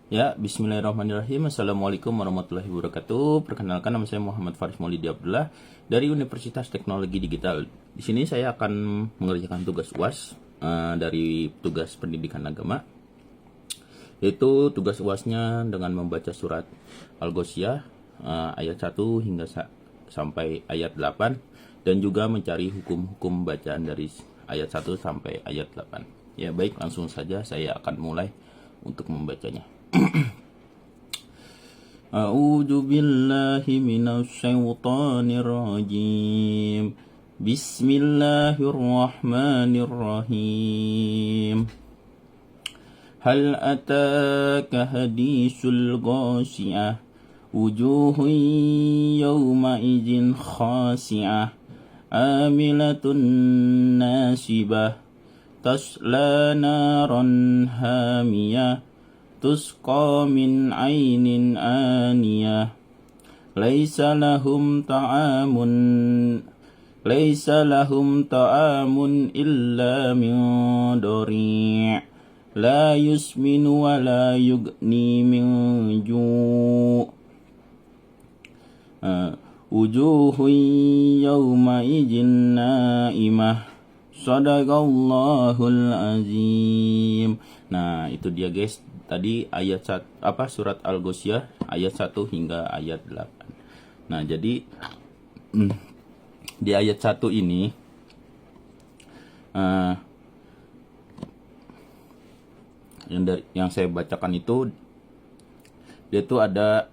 Ya, bismillahirrahmanirrahim. Assalamualaikum warahmatullahi wabarakatuh. Perkenalkan, nama saya Muhammad Faris Maulidi Abdullah dari Universitas Teknologi Digital. Di sini saya akan mengerjakan tugas UAS dari tugas pendidikan agama, yaitu tugas UASnya dengan membaca surat Al-Ghasyiyah ayat 1 hingga sampai ayat 8 dan juga mencari hukum-hukum bacaan dari ayat 1 sampai ayat 8. Ya, baik, langsung saja saya akan mulai untuk membacanya. A'udzu billahi minasy syaithanir rajim. Bismillahirrahmanirrahim. Hal ataka hadisul ghasiyah wujuhun yawma idzin khasiyah amilatun nasibah tasla naran hamiyah tusqa min ainin aniyah laisa lahum ta'amun illa min dari' la yusminu wa la yughni min ju' wujuhun yawma idzin naimah. Shadaqallahul azim. Nah, itu dia guys. Tadi ayat surat Al-Ghasyiyah ayat 1 hingga ayat 8. Nah, jadi di ayat 1 ini yang saya bacakan itu dia tuh ada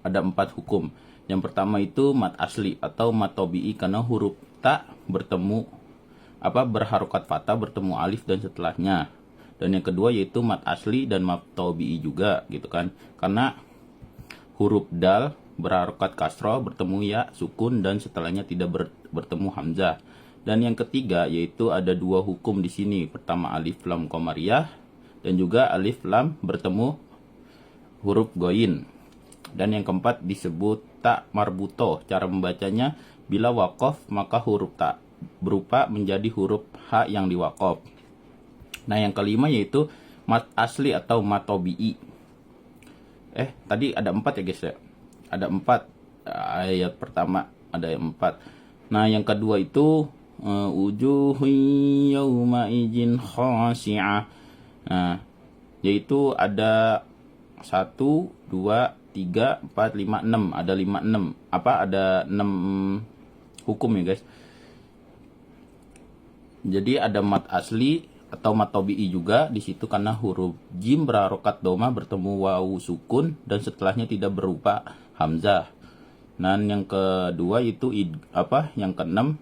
ada 4 hukum. Yang pertama itu mat asli atau mat tabi'i karena huruf ta bertemu berharokat fathah bertemu alif dan setelahnya. Dan yang kedua yaitu mat asli dan mat tabi'i juga gitu kan. Karena huruf dal berharokat kasroh bertemu ya sukun dan setelahnya tidak bertemu hamzah. Dan yang ketiga yaitu ada 2 hukum di sini. Pertama alif lam qamariyah dan juga alif lam bertemu huruf goin. Dan yang keempat disebut ta marbuto. Cara membacanya bila waqaf maka huruf ta berupa menjadi huruf ha yang diwaqaf. Nah, yang kelima yaitu mat asli atau mat tabi'i. Tadi ada 4 ya guys ya. Ada 4 ayat pertama ada 4. Nah, yang kedua itu wujuhun yawma idzin khashi'ah. Nah, yaitu ada 1 2 3 4 5 6. Ada 5 6. Ada 6 hukum ya guys. Jadi ada mat asli atau mat tabi'i juga di situ karena huruf jim berharokat doma bertemu wawu sukun dan setelahnya tidak berupa hamzah. Dan yang kedua itu yang keenam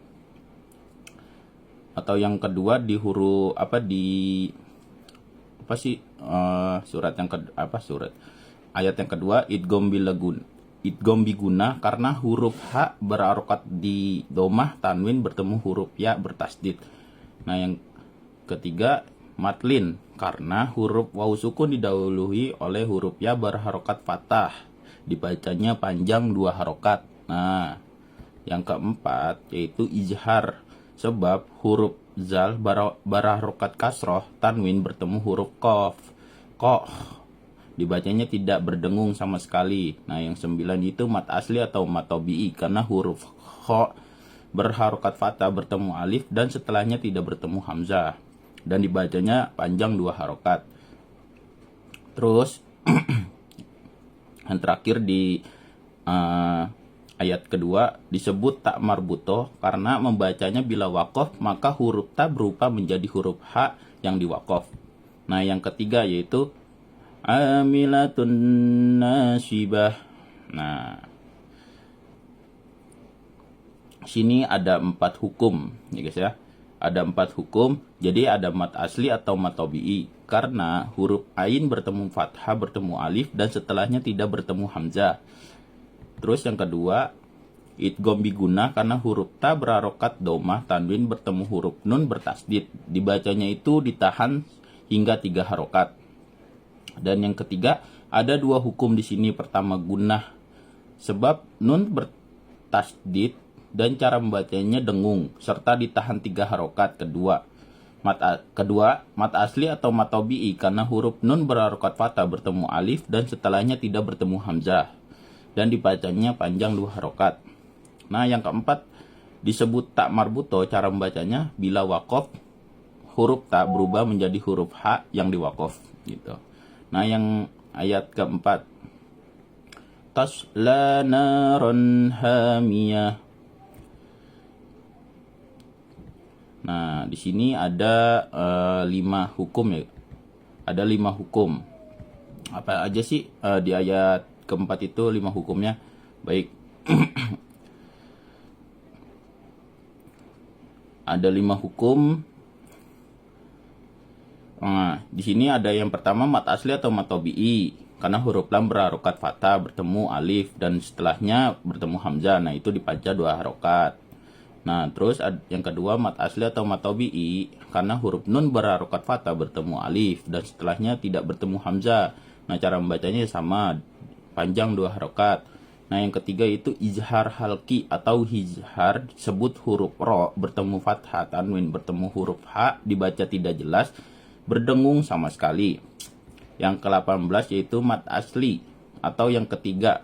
atau yang kedua di huruf surat ayat yang kedua idgham biguna karena huruf ha berharokat di domah tanwin bertemu huruf ya bertasdid. Nah, yang ketiga matlin karena huruf wawu sukun didahului oleh huruf ya berharokat fathah dibacanya panjang 2 harokat. Nah, yang keempat yaitu izhar sebab huruf zal berharokat kasroh tanwin bertemu huruf qaf dibacanya tidak berdengung sama sekali. Nah, yang 9 itu mat asli atau mat tabi'i karena huruf kha berharokat fathah bertemu alif dan setelahnya tidak bertemu hamzah dan dibacanya panjang 2 harokat. Terus yang terakhir di ayat kedua disebut tak marbutoh karena membacanya bila waqaf maka huruf ta berupa menjadi huruf ha yang diwaqaf. Nah, yang ketiga yaitu amilatun nasibah. Nah, sini ada 4 hukum ya guys ya. Ada 4 hukum. Jadi ada mat asli atau mat tabi'i karena huruf ain bertemu fathah bertemu alif dan setelahnya tidak bertemu hamzah. Terus yang kedua idgham biguna karena huruf ta berharokat domah tanwin bertemu huruf nun bertasdid dibacanya itu ditahan hingga 3 harokat. Dan yang ketiga ada 2 hukum di sini. Pertama gunnah sebab nun bertasdid dan cara membacanya dengung serta ditahan 3 harokat. Kedua Kedua, mat asli atau mat tobi'i karena huruf nun berharokat fathah bertemu alif dan setelahnya tidak bertemu hamzah dan dibacanya panjang 2 harokat. Nah, yang keempat disebut tak marbuto, cara membacanya bila wakof huruf tak berubah menjadi huruf ha yang diwakof gitu. Nah, yang ayat keempat, tasla naron hamiyah. Nah, di sini ada 5 hukum ya. Ada 5 hukum. Apa aja sih di ayat keempat itu 5 hukumnya? Baik. Ada 5 hukum. Nah, di sini ada yang pertama mat asli atau mat tobi'i karena huruf lam berharokat fathah bertemu alif dan setelahnya bertemu hamzah. Nah, itu dibaca 2 harokat. Nah, terus yang kedua mat asli atau mat tobi'i karena huruf nun berharokat fathah bertemu alif dan setelahnya tidak bertemu hamzah. Nah, cara membacanya sama, panjang 2 harokat. Nah, yang ketiga itu izhar halki atau hizhar, sebut huruf ro bertemu fathah tanwin bertemu huruf ha dibaca tidak jelas, berdengung sama sekali. Yang ke-18 yaitu mat asli atau yang ketiga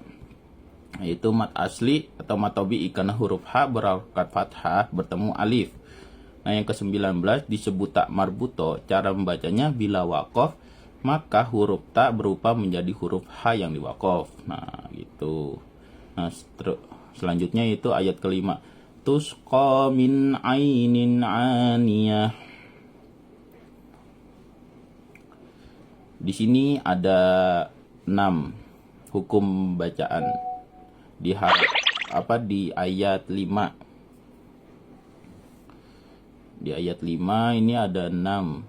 yaitu mat asli atau mat tobi'i karena huruf ha berharokat fathah bertemu alif. Nah, yang ke-19 disebut tak marbuto, cara membacanya bila wakof maka huruf tak berubah menjadi huruf ha yang diwakof. Nah, gitu. Nah, selanjutnya itu ayat kelima, tusqa min ainin aniyah. Di sini ada 6 hukum bacaan di ayat 5. Di ayat 5 ini ada 6.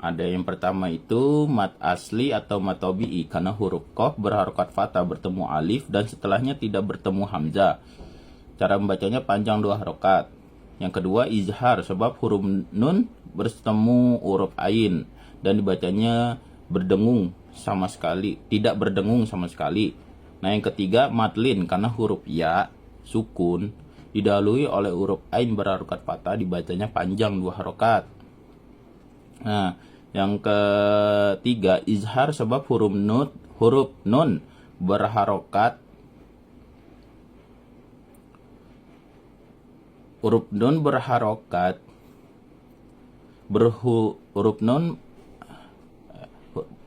Ada yang pertama itu mat asli atau mat tobi'i karena huruf qaf berharokat fathah bertemu alif dan setelahnya tidak bertemu hamzah. Cara membacanya panjang 2 harokat. Yang kedua izhar sebab huruf nun bertemu huruf ain dan dibacanya berdengung sama sekali, tidak berdengung sama sekali. Nah, yang ketiga matlin karena huruf ya sukun didahului oleh huruf ain berharokat fathah dibacanya panjang 2 harokat. Nah, yang ketiga izhar sebab huruf nun berharokat huruf nun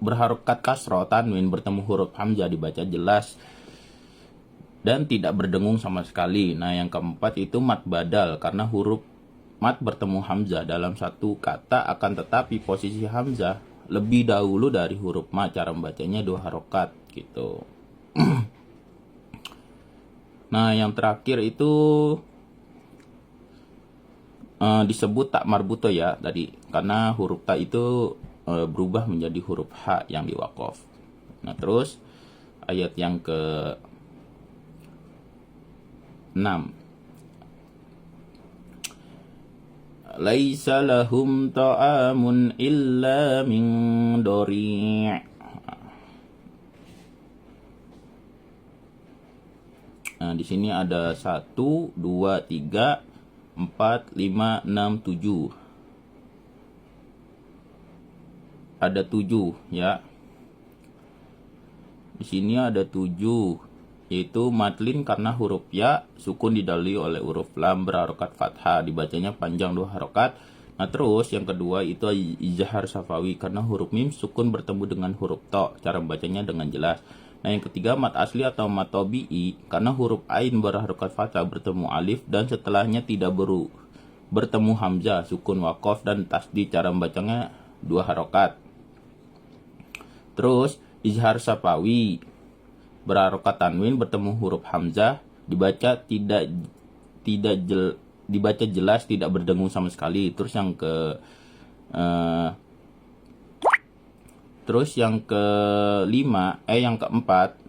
berharokat kasroh tanwin bertemu huruf hamzah dibaca jelas dan tidak berdengung sama sekali. Nah, yang keempat itu mat badal karena huruf mat bertemu hamzah dalam satu kata akan tetapi posisi hamzah lebih dahulu dari huruf mat, cara membacanya 2 harokat gitu. Nah, yang terakhir itu disebut tak marbuto ya tadi karena huruf ta itu berubah menjadi huruf ha yang diwakof. Nah, terus ayat yang ke 6, laisa lahum ta'amun illa min dori'. Nah, di sini ada 1, 2, 3, 4, 5, 6, 7. Ada 7 ya. Di sini ada 7 yaitu matlin karena huruf ya sukun didahului oleh huruf lam berharokat fathah dibacanya panjang 2 harokat. Nah, terus yang kedua itu izhar safawi karena huruf mim sukun bertemu dengan huruf to, cara membacanya dengan jelas. Nah, yang ketiga mat asli atau mat tobi'i karena huruf ain berharokat fathah bertemu alif dan setelahnya tidak bertemu hamzah sukun wakof dan tasdid, cara membacanya 2 harokat. Terus izhar safawi berharokat tanwin bertemu huruf hamzah dibaca dibaca jelas tidak berdengung sama sekali. Terus yang keempat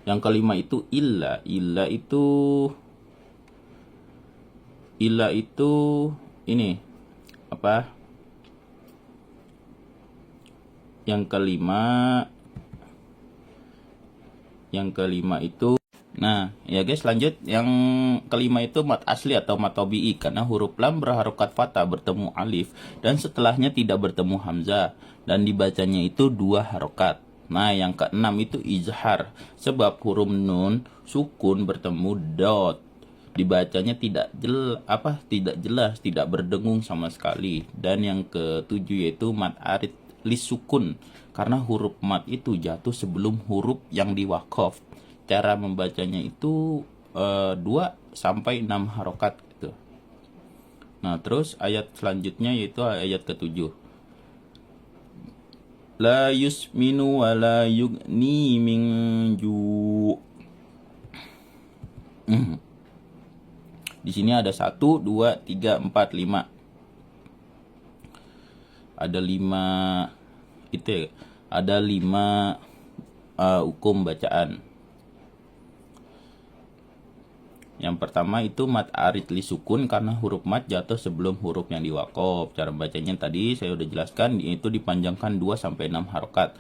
yang kelima itu illa itu ini apa? Yang kelima yang kelima itu, nah ya guys, lanjut. Yang kelima itu mat asli atau mat tobi'i, karena huruf lam berharokat fathah bertemu alif dan setelahnya tidak bertemu hamzah dan dibacanya itu 2 harokat. Nah yang keenam itu izhar, sebab huruf nun sukun bertemu dot, dibacanya tidak jelas, tidak berdengung sama sekali. Dan yang ketujuh yaitu mat arid lisukun, karena huruf mat itu jatuh sebelum huruf yang diwakaf. Cara membacanya itu 2 sampai 6 harokat gitu. Nah terus ayat selanjutnya yaitu ayat ke-7. La yusminu wa la yugni min ju'. Di sini ada 1, 2, 3, 4, 5. Ada 5 itu ya. Ada 5 hukum bacaan. Yang pertama itu mat arid li sukun, karena huruf mat jatuh sebelum huruf yang diwakaf. Cara bacanya tadi saya udah jelaskan, itu dipanjangkan 2 sampai 6 harokat.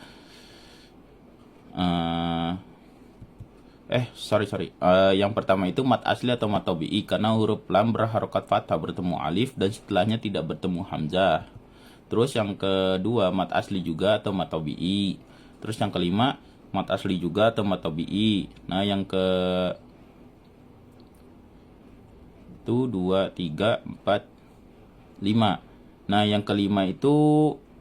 Yang pertama itu mat asli atau mat tobi'i, karena huruf lam berharokat fathah bertemu alif dan setelahnya tidak bertemu hamzah. Terus yang kedua mat asli juga atau mat tobi'i. Terus yang kelima mat asli juga atau mat tobi'i. Nah yang ke itu 2, 3, 4, 5. Nah yang kelima itu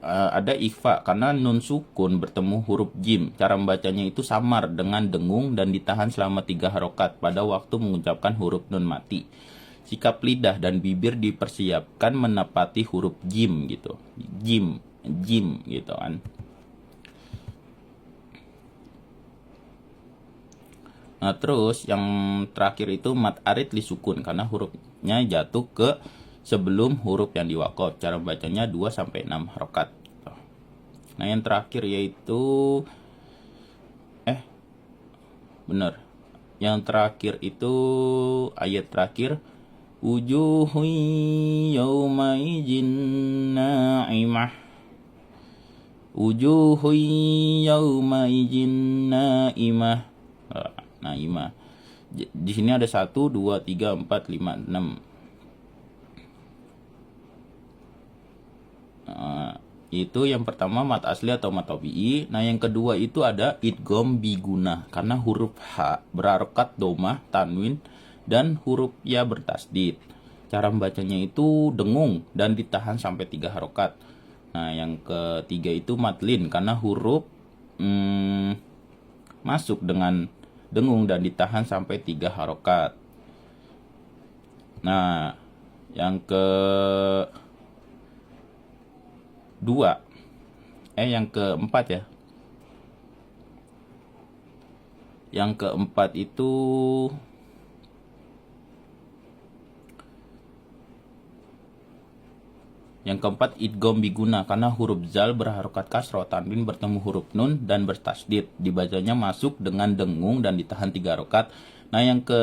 ada ikhfa, karena nun sukun bertemu huruf jim. Cara membacanya itu samar dengan dengung dan ditahan selama 3 harokat pada waktu mengucapkan huruf nun mati. Sikap lidah dan bibir dipersiapkan menepati huruf jim gitu. Jim gitu kan. Nah terus yang terakhir itu mat arid li sukun, karena hurufnya jatuh ke sebelum huruf yang diwakaf. Cara bacanya 2 sampai 6 harokat. Nah yang terakhir yaitu bener. Yang terakhir itu ayat terakhir, wujuhun yaumaizin na'imah. Wujuhun yaumaizin na'imah. Na'imah. Di sini ada 1, 2, 3, 4, 5, 6. Itu yang pertama mat asli atau mat tobi'i. Nah yang kedua itu ada idgham biguna, karena huruf H berharokat domah tanwin dan huruf ya bertasdid. Cara membacanya itu dengung dan ditahan sampai 3 harokat. Nah yang ketiga itu matlin, karena huruf masuk dengan dengung dan ditahan sampai 3 harokat. Nah yang yang keempat ya. Yang keempat itu idgham biguna, karena huruf zal berharokat kasroh tanwin bertemu huruf nun dan bertasdid, dibacanya masuk dengan dengung dan ditahan 3 harokat. Nah yang ke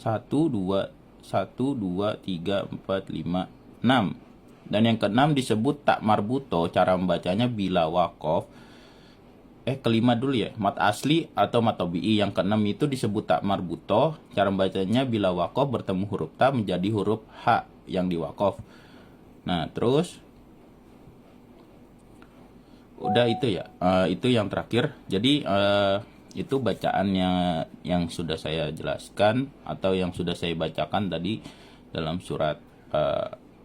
1, 2, 3, 4, 5, 6. Dan yang keenam disebut tak marbuto. Cara membacanya bila wakaf. Kelima dulu ya, mat asli atau mat tobi'i. Yang keenam itu disebut tak marbuto. Cara membacanya bila wakaf bertemu huruf ta menjadi huruf H yang diwakaf. Nah terus udah itu ya, itu yang terakhir. Jadi itu bacaannya yang sudah saya jelaskan atau yang sudah saya bacakan tadi dalam surat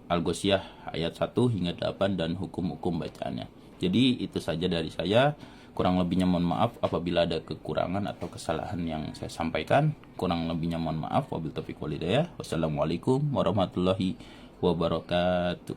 Al-Ghoshiyah ayat 1 hingga 8 dan hukum-hukum bacaannya. Jadi itu saja dari saya. Kurang lebihnya mohon maaf apabila ada kekurangan atau kesalahan yang saya sampaikan. Kurang lebihnya mohon maaf. Wabillahi taufiq wal hidayah. Wassalamualaikum warahmatullahi wabarakatuh.